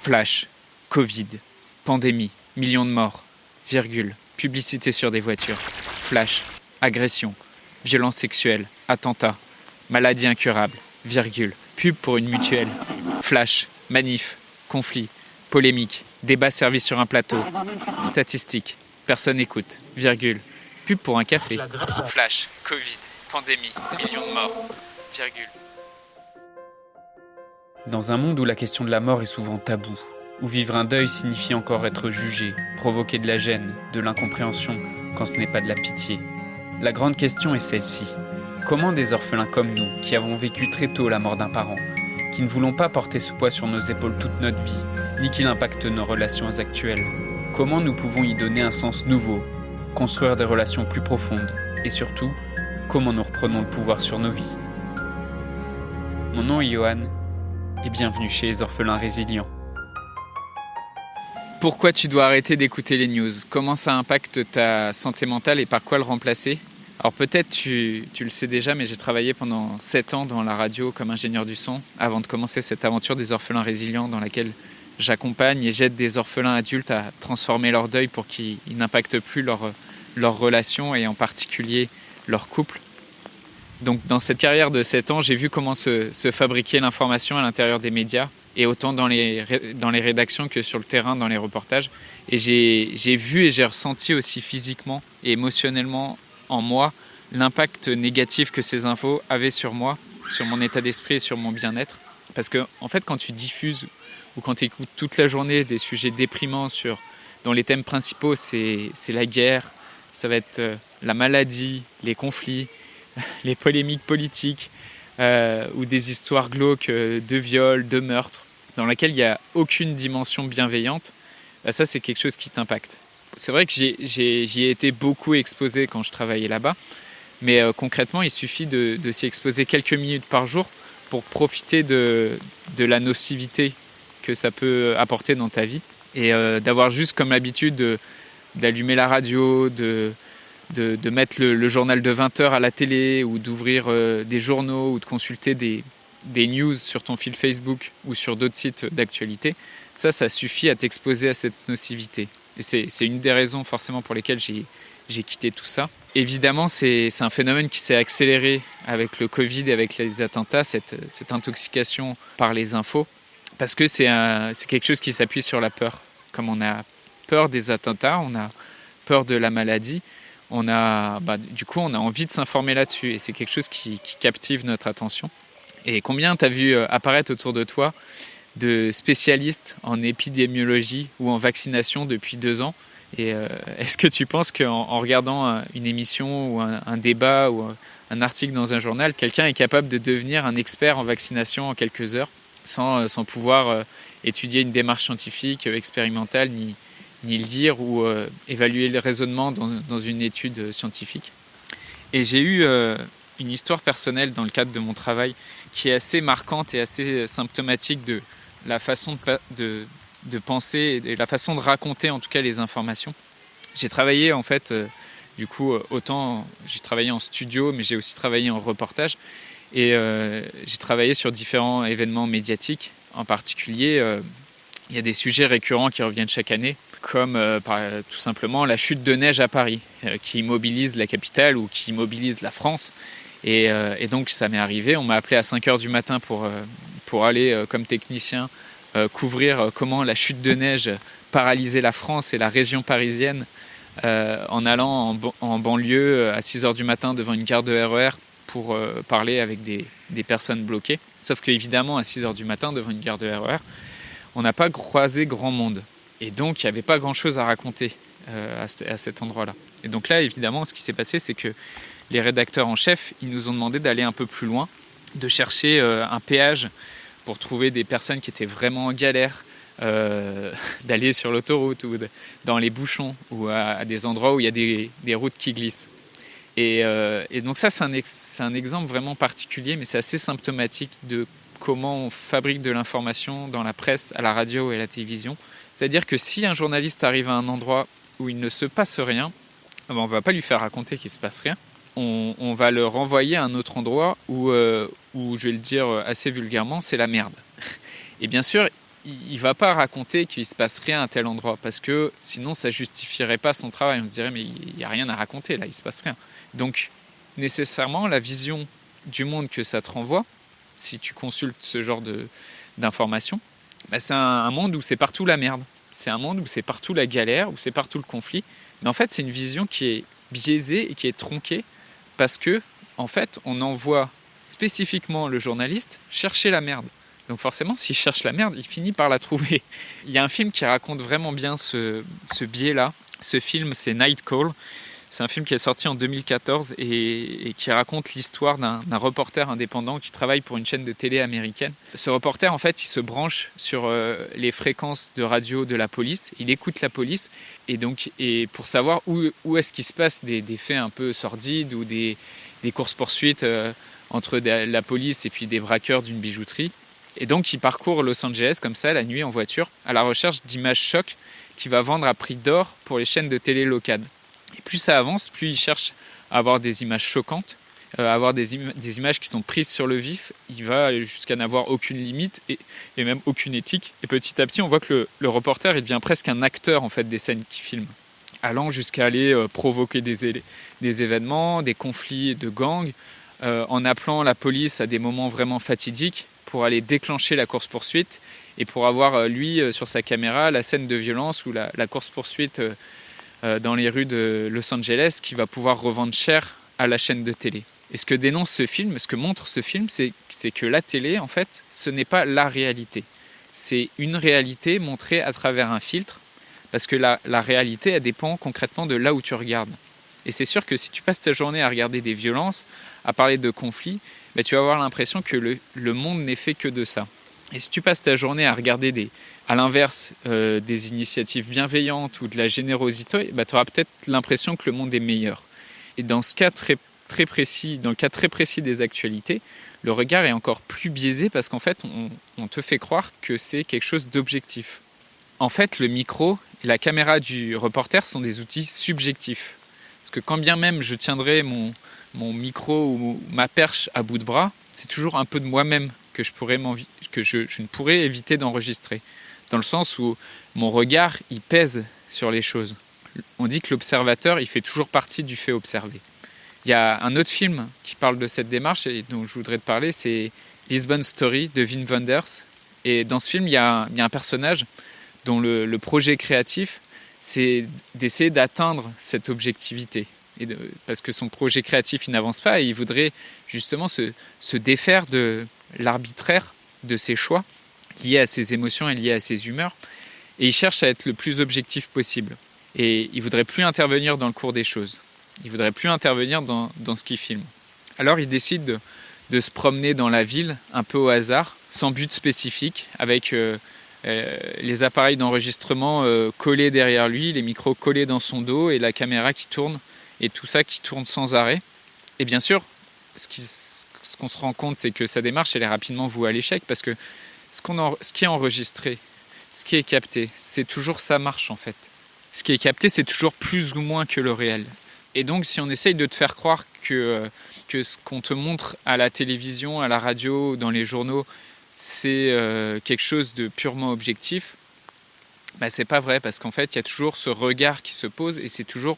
Flash, Covid, pandémie, millions de morts, virgule, publicité sur des voitures. Flash, agression, violence sexuelle, attentat, maladie incurable, virgule, pub pour une mutuelle. Flash, manif, conflit, polémique, débat servi sur un plateau, statistiques, personne écoute, virgule, pub pour un café. Flash, Covid, pandémie, millions de morts, virgule. Dans un monde où la question de la mort est souvent taboue, où vivre un deuil signifie encore être jugé, provoquer de la gêne, de l'incompréhension, quand ce n'est pas de la pitié, la grande question est celle-ci. Comment des orphelins comme nous, qui avons vécu très tôt la mort d'un parent, qui ne voulons pas porter ce poids sur nos épaules toute notre vie, ni qu'il impacte nos relations actuelles, comment nous pouvons y donner un sens nouveau, construire des relations plus profondes, et surtout, comment nous reprenons le pouvoir sur nos vies. Mon nom est Johan, et bienvenue chez les Orphelins Résilients. Pourquoi tu dois arrêter d'écouter les news ? Comment ça impacte ta santé mentale et par quoi le remplacer ? Alors peut-être tu le sais déjà, mais j'ai travaillé pendant 7 ans dans la radio comme ingénieur du son avant de commencer cette aventure des orphelins résilients dans laquelle j'accompagne et j'aide des orphelins adultes à transformer leur deuil pour qu'ils n'impactent plus leur relation et en particulier leur couple. Donc dans cette carrière de 7 ans, j'ai vu comment se fabriquer l'information à l'intérieur des médias et autant dans les rédactions que sur le terrain, dans les reportages. Et j'ai vu et j'ai ressenti aussi physiquement et émotionnellement en moi l'impact négatif que ces infos avaient sur moi, sur mon état d'esprit et sur mon bien-être. Parce que en fait, quand tu diffuses ou quand tu écoutes toute la journée des sujets déprimants dont les thèmes principaux c'est la guerre, ça va être la maladie, les conflits, les polémiques politiques ou des histoires glauques de viols, de meurtres, dans lesquelles il n'y a aucune dimension bienveillante, ça c'est quelque chose qui t'impacte. C'est vrai que j'y ai été beaucoup exposé quand je travaillais là-bas, mais concrètement il suffit de s'y exposer quelques minutes par jour pour profiter de la nocivité que ça peut apporter dans ta vie et d'avoir juste comme l'habitude d'allumer la radio, de mettre le journal de 20h à la télé ou d'ouvrir des journaux ou de consulter des news sur ton fil Facebook ou sur d'autres sites d'actualité, ça suffit à t'exposer à cette nocivité. Et c'est une des raisons forcément pour lesquelles j'ai quitté tout ça. Évidemment, c'est un phénomène qui s'est accéléré avec le Covid et avec les attentats, cette intoxication par les infos, parce que c'est quelque chose qui s'appuie sur la peur. Comme on a peur des attentats, on a peur de la maladie, du coup, on a envie de s'informer là-dessus et c'est quelque chose qui captive notre attention. Et combien tu as vu apparaître autour de toi de spécialistes en épidémiologie ou en vaccination depuis 2 ans ? Et est-ce que tu penses qu'en regardant une émission ou un débat ou un article dans un journal, quelqu'un est capable de devenir un expert en vaccination en quelques heures sans pouvoir étudier une démarche scientifique, expérimentale, ni le dire ou évaluer le raisonnement dans une étude scientifique. Et j'ai eu une histoire personnelle dans le cadre de mon travail qui est assez marquante et assez symptomatique de la façon de penser et la façon de raconter en tout cas les informations. J'ai travaillé en fait, autant j'ai travaillé en studio mais j'ai aussi travaillé en reportage et j'ai travaillé sur différents événements médiatiques. En particulier, il y a des sujets récurrents qui reviennent chaque année, comme tout simplement la chute de neige à Paris, qui immobilise la capitale ou qui immobilise la France. Et donc ça m'est arrivé, on m'a appelé à 5h du matin pour aller comme technicien couvrir comment la chute de neige paralysait la France et la région parisienne en allant en banlieue à 6h du matin devant une gare de RER pour parler avec des personnes bloquées. Sauf qu'évidemment à 6h du matin devant une gare de RER, on n'a pas croisé grand monde. Et donc, il n'y avait pas grand-chose à raconter à cet endroit-là. Et donc là, évidemment, ce qui s'est passé, c'est que les rédacteurs en chef, ils nous ont demandé d'aller un peu plus loin, de chercher un péage pour trouver des personnes qui étaient vraiment en galère, d'aller sur l'autoroute ou dans les bouchons ou à des endroits où il y a des routes qui glissent. Et donc ça, c'est un exemple vraiment particulier, mais c'est assez symptomatique de comment on fabrique de l'information dans la presse, à la radio et à la télévision. C'est-à-dire que si un journaliste arrive à un endroit où il ne se passe rien, on ne va pas lui faire raconter qu'il ne se passe rien. On va le renvoyer à un autre endroit où, je vais le dire assez vulgairement, c'est la merde. Et bien sûr, il va pas raconter qu'il se passe rien à tel endroit, parce que sinon ça justifierait pas son travail. On se dirait mais il y a rien à raconter là, il se passe rien. Donc nécessairement la vision du monde que ça te renvoie, si tu consultes ce genre d'informations, c'est un monde où c'est partout la merde. C'est un monde où c'est partout la galère, où c'est partout le conflit. Mais en fait, c'est une vision qui est biaisée et qui est tronquée parce que, en fait, on envoie spécifiquement le journaliste chercher la merde. Donc forcément, s'il cherche la merde, il finit par la trouver. Il y a un film qui raconte vraiment bien ce biais-là. Ce film, c'est Night Call. C'est un film qui est sorti en 2014 et qui raconte l'histoire d'un reporter indépendant qui travaille pour une chaîne de télé américaine. Ce reporter, en fait, il se branche sur les fréquences de radio de la police. Il écoute la police et pour savoir où est-ce qu'il se passe des faits un peu sordides ou des courses-poursuites entre la police et puis des braqueurs d'une bijouterie. Et donc, il parcourt Los Angeles comme ça, la nuit en voiture, à la recherche d'images chocs qu'il va vendre à prix d'or pour les chaînes de télé locales. Et plus ça avance, plus il cherche à avoir des images choquantes, à avoir des images qui sont prises sur le vif. Il va jusqu'à n'avoir aucune limite et même aucune éthique. Et petit à petit, on voit que le reporter il devient presque un acteur en fait, des scènes qu'il filme, allant jusqu'à aller provoquer des événements, des conflits de gangs, en appelant la police à des moments vraiment fatidiques pour aller déclencher la course-poursuite et pour avoir, lui, sur sa caméra, la scène de violence ou la course-poursuite dans les rues de Los Angeles qui va pouvoir revendre cher à la chaîne de télé. Et ce que dénonce ce film, ce que montre ce film, c'est que la télé, en fait, ce n'est pas la réalité. C'est une réalité montrée à travers un filtre, parce que la réalité, elle dépend concrètement de là où tu regardes. Et c'est sûr que si tu passes ta journée à regarder des violences, à parler de conflits, tu vas avoir l'impression que le monde n'est fait que de ça. Et si tu passes ta journée à regarder à l'inverse des initiatives bienveillantes ou de la générosité, tu auras peut-être l'impression que le monde est meilleur. Et dans ce cas très précis, dans le cas très précis des actualités, le regard est encore plus biaisé parce qu'en fait, on te fait croire que c'est quelque chose d'objectif. En fait, le micro et la caméra du reporter sont des outils subjectifs. Parce que quand bien même je tiendrai mon micro ou ma perche à bout de bras, c'est toujours un peu de moi-même que je ne pourrais éviter d'enregistrer. Dans le sens où mon regard, il pèse sur les choses. On dit que l'observateur, il fait toujours partie du fait observé. Il y a un autre film qui parle de cette démarche et dont je voudrais te parler, c'est Lisbon Story de Wim Wenders. Et dans ce film, il y a un personnage dont le projet créatif, c'est d'essayer d'atteindre cette objectivité. Parce que son projet créatif, il n'avance pas et il voudrait justement se défaire de l'arbitraire de ses choix liés à ses émotions et liés à ses humeurs. Et il cherche à être le plus objectif possible. Et il ne voudrait plus intervenir dans le cours des choses. Il ne voudrait plus intervenir dans ce qu'il filme. Alors il décide de se promener dans la ville, un peu au hasard, sans but spécifique, avec les appareils d'enregistrement collés derrière lui, les micros collés dans son dos et la caméra qui tourne, et tout ça qui tourne sans arrêt. Et bien sûr, ce qu'on se rend compte, c'est que sa démarche, elle est rapidement vouée à l'échec, parce que ce qui est enregistré, ce qui est capté, c'est toujours ça marche en fait. Ce qui est capté, c'est toujours plus ou moins que le réel. Et donc, si on essaye de te faire croire que ce qu'on te montre à la télévision, à la radio, dans les journaux, c'est quelque chose de purement objectif, c'est pas vrai, parce qu'en fait, il y a toujours ce regard qui se pose et c'est toujours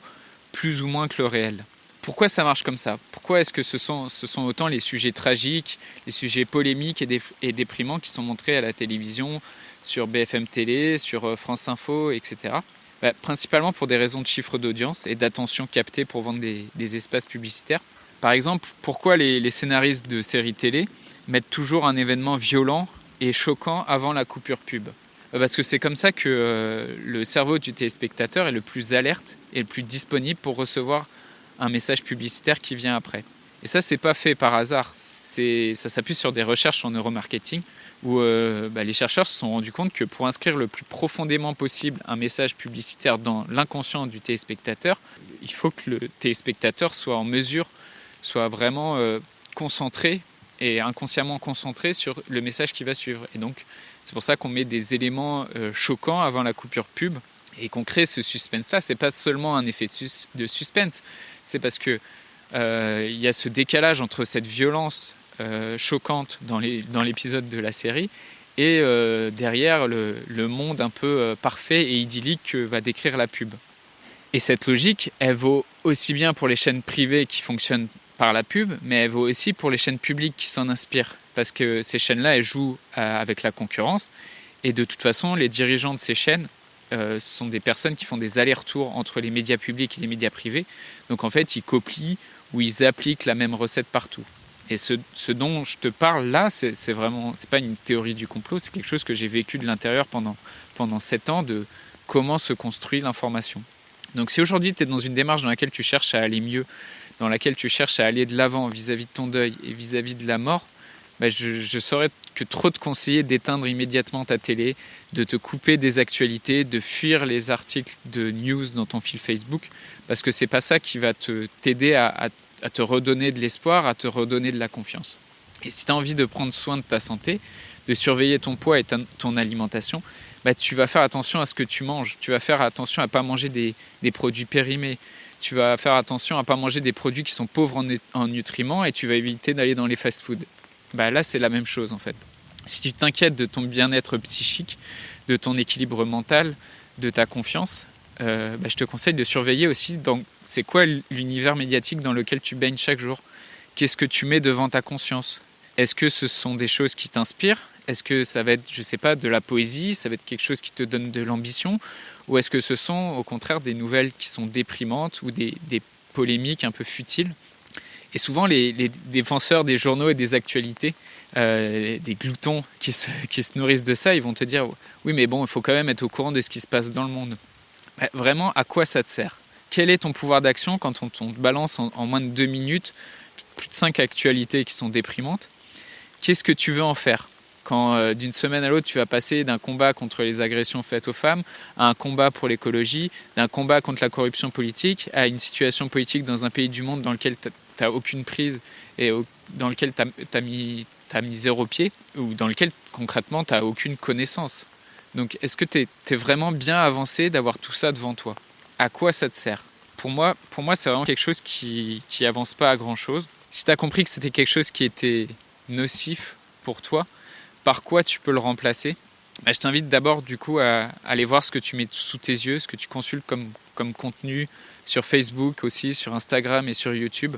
plus ou moins que le réel. Pourquoi ça marche comme ça ? Pourquoi est-ce que ce sont autant les sujets tragiques, les sujets polémiques et déprimants qui sont montrés à la télévision, sur BFM Télé, sur France Info, etc. Principalement pour des raisons de chiffre d'audience et d'attention captée pour vendre des espaces publicitaires. Par exemple, pourquoi les scénaristes de séries télé mettent toujours un événement violent et choquant avant la coupure pub ? Parce que c'est comme ça que le cerveau du téléspectateur est le plus alerte et le plus disponible pour recevoir un message publicitaire qui vient après. Et ça, c'est pas fait par hasard. Ça s'appuie sur des recherches en neuromarketing où les chercheurs se sont rendus compte que pour inscrire le plus profondément possible un message publicitaire dans l'inconscient du téléspectateur, il faut que le téléspectateur soit en mesure, soit vraiment concentré et inconsciemment concentré sur le message qui va suivre. Et donc, c'est pour ça qu'on met des éléments choquants avant la coupure pub et qu'on crée ce suspense-là. C'est pas seulement un effet de suspense, c'est parce que y a ce décalage entre cette violence choquante dans l'épisode de la série et derrière le monde un peu parfait et idyllique que va décrire la pub. Et cette logique, elle vaut aussi bien pour les chaînes privées qui fonctionnent par la pub, mais elle vaut aussi pour les chaînes publiques qui s'en inspirent. Parce que ces chaînes-là, elles jouent avec la concurrence. Et de toute façon, les dirigeants de ces chaînes sont des personnes qui font des allers-retours entre les médias publics et les médias privés. Donc en fait, ils copient ou ils appliquent la même recette partout. Et ce dont je te parle là, c'est pas une théorie du complot, c'est quelque chose que j'ai vécu de l'intérieur pendant 7 ans, de comment se construit l'information. Donc si aujourd'hui tu es dans une démarche dans laquelle tu cherches à aller mieux, dans laquelle tu cherches à aller de l'avant vis-à-vis de ton deuil et vis-à-vis de la mort, je saurais que trop te conseiller d'éteindre immédiatement ta télé, de te couper des actualités, de fuir les articles de news dans ton fil Facebook, parce que c'est pas ça qui va t'aider à te redonner de l'espoir, à te redonner de la confiance. Et si tu as envie de prendre soin de ta santé, de surveiller ton poids et ton alimentation, tu vas faire attention à ce que tu manges. Tu vas faire attention à ne pas manger des produits périmés. Tu vas faire attention à ne pas manger des produits qui sont pauvres en nutriments et tu vas éviter d'aller dans les fast-foods. Là, c'est la même chose en fait. Si tu t'inquiètes de ton bien-être psychique, de ton équilibre mental, de ta confiance, je te conseille de surveiller aussi c'est quoi l'univers médiatique dans lequel tu baignes chaque jour. Qu'est-ce que tu mets devant ta conscience? Est-ce que ce sont des choses qui t'inspirent? Est-ce que ça va être, je sais pas, de la poésie? Ça va être quelque chose qui te donne de l'ambition? Ou est-ce que ce sont au contraire des nouvelles qui sont déprimantes ou des polémiques un peu futiles? Et souvent les défenseurs des journaux et des actualités, des gloutons qui se nourrissent de ça, ils vont te dire oui mais bon, il faut quand même être au courant de ce qui se passe dans le monde. Vraiment, à quoi ça te sert? Quel est ton pouvoir d'action quand on te balance en moins de 2 minutes plus de 5 actualités qui sont déprimantes? Qu'est-ce que tu veux en faire? Quand d'une semaine à l'autre, tu vas passer d'un combat contre les agressions faites aux femmes à un combat pour l'écologie, d'un combat contre la corruption politique, à une situation politique dans un pays du monde dans lequel tu n'as aucune prise et dans lequel tu as mis 0 pied, ou dans lequel concrètement tu n'as aucune connaissance. Donc est-ce que tu es vraiment bien avancé d'avoir tout ça devant toi? À quoi ça te sert? Pour moi, c'est vraiment quelque chose qui avance pas à grand-chose. Si tu as compris que c'était quelque chose qui était nocif pour toi, par quoi tu peux le remplacer? Je t'invite d'abord du coup à aller voir ce que tu mets sous tes yeux, ce que tu consultes comme contenu sur Facebook aussi, sur Instagram et sur YouTube,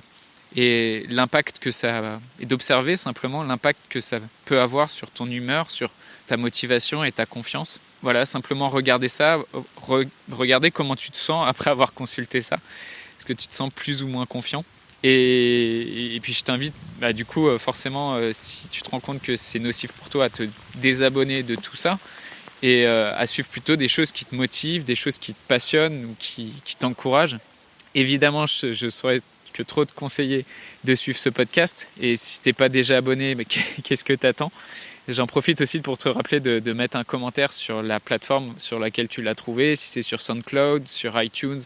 et l'impact que ça et d'observer simplement l'impact que ça peut avoir sur ton humeur, sur ta motivation et ta confiance. Voilà, simplement regarder ça, regarder comment tu te sens après avoir consulté ça. Est-ce que tu te sens plus ou moins confiant? Et puis je t'invite, du coup, forcément, si tu te rends compte que c'est nocif pour toi, à te désabonner de tout ça et à suivre plutôt des choses qui te motivent, des choses qui te passionnent ou qui t'encouragent. Évidemment, je saurais que trop te conseiller de suivre ce podcast. Et si tu n'es pas déjà abonné, qu'est-ce que tu attends? J'en profite aussi pour te rappeler de mettre un commentaire sur la plateforme sur laquelle tu l'as trouvé, si c'est sur SoundCloud, sur iTunes,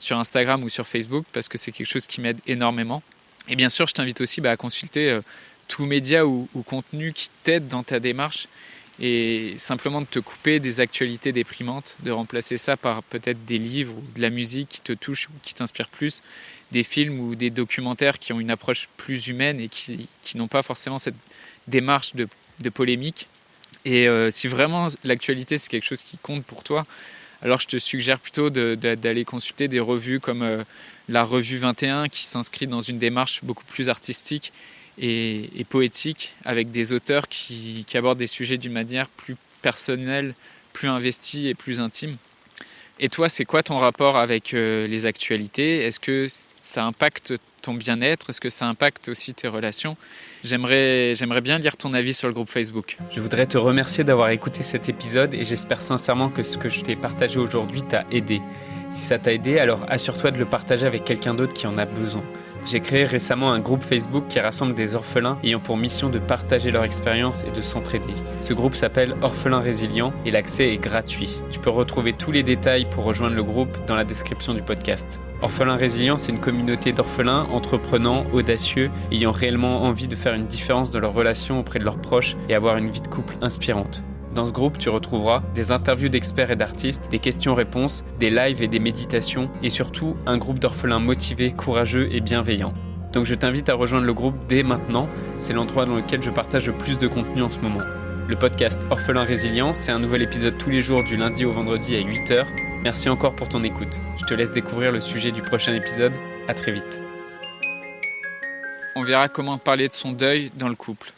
sur Instagram ou sur Facebook, parce que c'est quelque chose qui m'aide énormément. Et bien sûr, je t'invite aussi à consulter tout média ou contenu qui t'aide dans ta démarche et simplement de te couper des actualités déprimantes, de remplacer ça par peut-être des livres ou de la musique qui te touche ou qui t'inspire plus, des films ou des documentaires qui ont une approche plus humaine et qui n'ont pas forcément cette démarche de polémique. Et si vraiment l'actualité c'est quelque chose qui compte pour toi, alors je te suggère plutôt d'aller consulter des revues comme la revue 21 qui s'inscrit dans une démarche beaucoup plus artistique et poétique avec des auteurs qui abordent des sujets d'une manière plus personnelle, plus investie et plus intime. Et toi, c'est quoi ton rapport avec les actualités? Est-ce que ça impacte ton bien-être? Est-ce que ça impacte aussi tes relations? J'aimerais bien lire ton avis sur le groupe Facebook. Je voudrais te remercier d'avoir écouté cet épisode et j'espère sincèrement que ce que je t'ai partagé aujourd'hui t'a aidé. Si ça t'a aidé, alors assure-toi de le partager avec quelqu'un d'autre qui en a besoin. J'ai créé récemment un groupe Facebook qui rassemble des orphelins ayant pour mission de partager leur expérience et de s'entraider. Ce groupe s'appelle Orphelins Résilients et l'accès est gratuit. Tu peux retrouver tous les détails pour rejoindre le groupe dans la description du podcast. Orphelins Résilients, c'est une communauté d'orphelins entreprenants, audacieux, ayant réellement envie de faire une différence dans leurs relations auprès de leurs proches et avoir une vie de couple inspirante. Dans ce groupe, tu retrouveras des interviews d'experts et d'artistes, des questions-réponses, des lives et des méditations, et surtout un groupe d'orphelins motivés, courageux et bienveillants. Donc je t'invite à rejoindre le groupe dès maintenant, c'est l'endroit dans lequel je partage le plus de contenu en ce moment. Le podcast Orphelin Résilient, c'est un nouvel épisode tous les jours du lundi au vendredi à 8h. Merci encore pour ton écoute. Je te laisse découvrir le sujet du prochain épisode. À très vite. On verra comment parler de son deuil dans le couple.